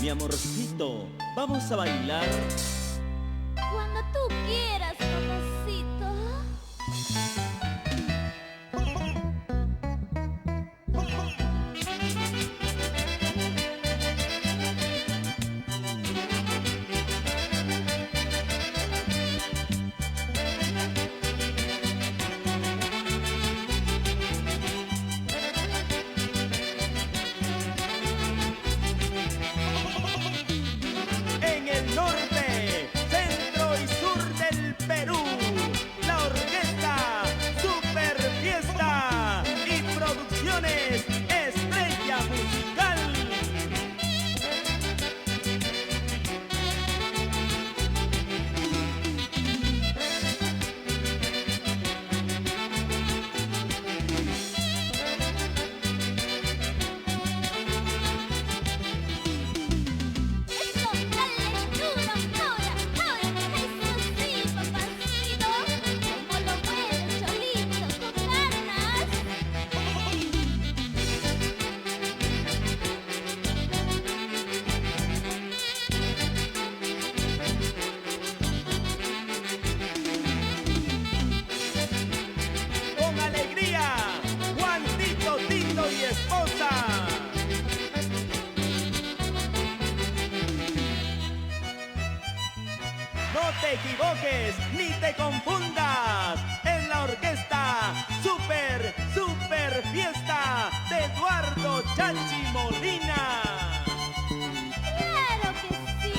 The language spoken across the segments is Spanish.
Mi amorcito, ¿vamos a bailar? Cuando tú quieras, papacito. En el norte, centro y sur del Perú, la orquesta Super Fiesta y Producciones Estrella Musical. Eso, dale duro, ahora, eso sí, papacito. Como lo mueves, cholito, con ganas. Con alegría, Juanito, Tito y esposa. No te equivoques ni te confundas. En la orquesta Super Fiesta de Eduardo Chachi Molina. Claro que sí.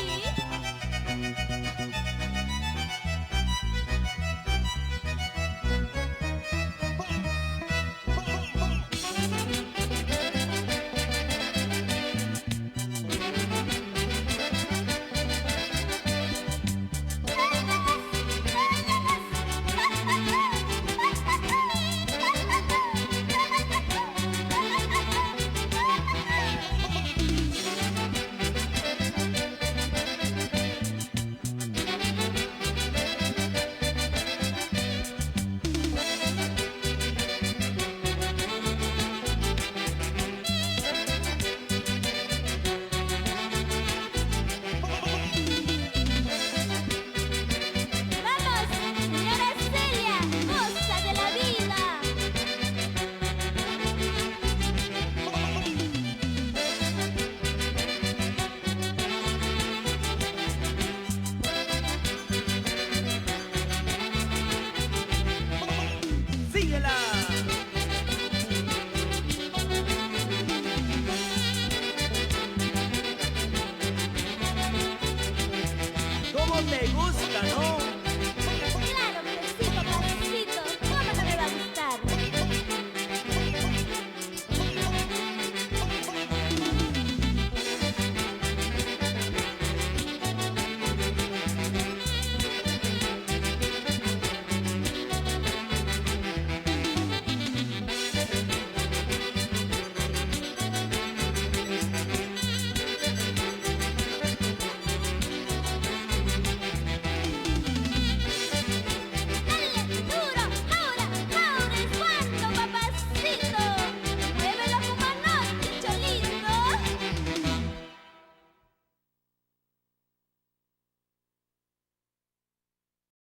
Vamos, señora Celia, goza de la vida. Síguela. ¿Cómo te gusta?